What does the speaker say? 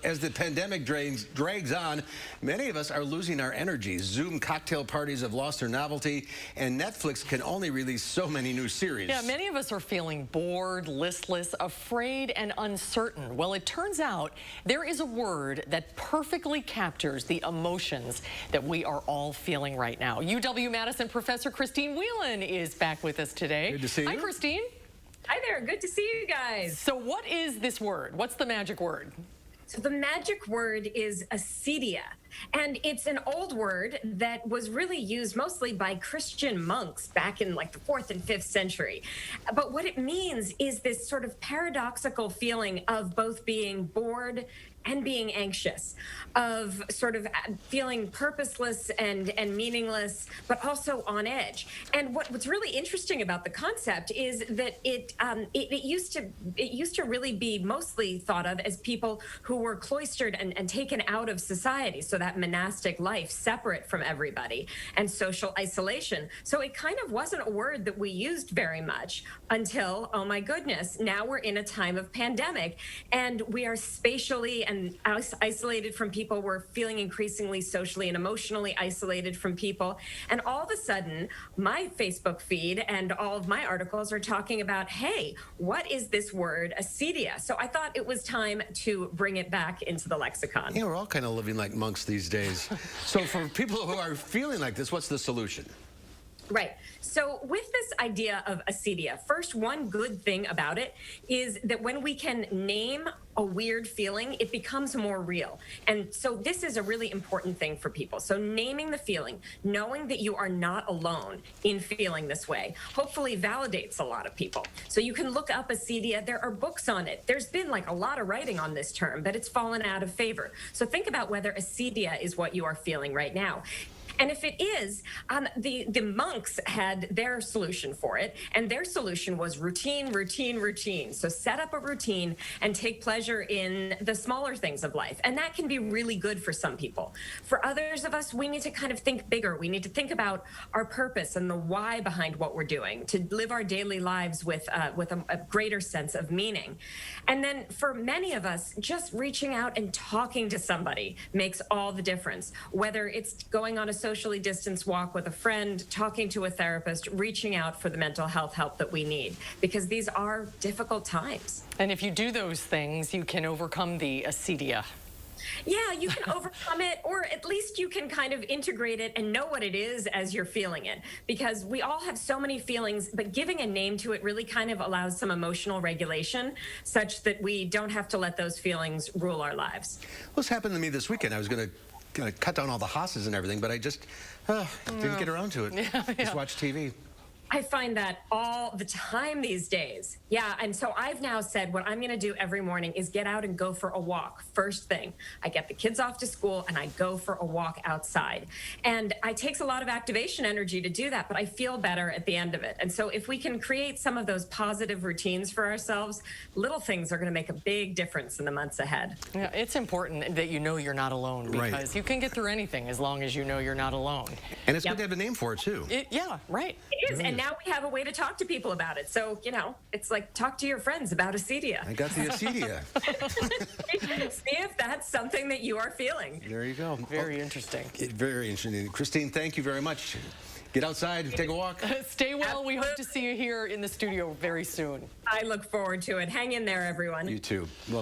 As the pandemic drags on, many of us are losing our energy. Zoom cocktail parties have lost their novelty, and Netflix can only release so many new series. Yeah, many of us are feeling bored, listless, afraid, and uncertain. Well, it turns out there is a word that perfectly captures the emotions that we are all feeling right now. UW-Madison professor Christine Whelan is back with us today. Good to see you. Hi, Christine. Hi there. Good to see you guys. So what is this word? What's the magic word? So the magic word is acedia, and it's an old word that was really used mostly by Christian monks back in like the 4th and 5th century. But what it means is this sort of paradoxical feeling of both being bored and being anxious, of sort of feeling purposeless and meaningless, but also on edge. And what's really interesting about the concept is that it used to really be mostly thought of as people who were cloistered and taken out of society, so that monastic life, separate from everybody, and social isolation. So it kind of wasn't a word that we used very much until, oh my goodness, now we're in a time of pandemic, and we are spatially and isolated from people. We're feeling increasingly socially and emotionally isolated from people. And all of a sudden, my Facebook feed and all of my articles are talking about, hey, what is this word, acedia? So I thought it was time to bring it back into the lexicon. Yeah, we're all kind of living like monks these days. So for people who are feeling like this, what's the solution? Right. So with this idea of acedia, first, one good thing about it is that when we can name a weird feeling, it becomes more real. And so this is a really important thing for people. So naming the feeling, knowing that you are not alone in feeling this way, hopefully validates a lot of people. So you can look up acedia. There are books on it. There's been like a lot of writing on this term, but it's fallen out of favor. So think about whether acedia is what you are feeling right now. And if it is, the monks had their solution for it, and their solution was routine, routine, routine. So set up a routine and take pleasure in the smaller things of life. And that can be really good for some people. For others of us, we need to kind of think bigger. We need to think about our purpose and the why behind what we're doing, to live our daily lives with a greater sense of meaning. And then for many of us, just reaching out and talking to somebody makes all the difference, whether it's going on a socially distanced walk with a friend, talking to a therapist, reaching out for the mental health help that we need, because these are difficult times. And if you do those things, you can overcome the acedia. Yeah, you can overcome it, or at least you can kind of integrate it and know what it is as you're feeling it. Because we all have so many feelings, but giving a name to it really kind of allows some emotional regulation such that we don't have to let those feelings rule our lives. What's happened to me this weekend? I was going to cut down all the hosses and everything, but I just didn't get around to it. Just watch TV. I find that all the time these days. Yeah, and so I've now said what I'm going to do every morning is get out and go for a walk. First thing, I get the kids off to school and I go for a walk outside. And it takes a lot of activation energy to do that, but I feel better at the end of it. And so if we can create some of those positive routines for ourselves, little things are going to make a big difference in the months ahead. Yeah, it's important that you know you're not alone, because you can get through anything as long as you know you're not alone. And it's good to have a name for it, too. Yeah, right. It is, and now we have a way to talk to people about it. So, you know, it's like talk to your friends about acedia. I got the acedia. See if that's something that you are feeling. There you go. Very interesting. Very interesting. Christine, thank you very much. Get outside, take a walk. Stay well. We hope to see you here in the studio very soon. I look forward to it. Hang in there, everyone. You too. Well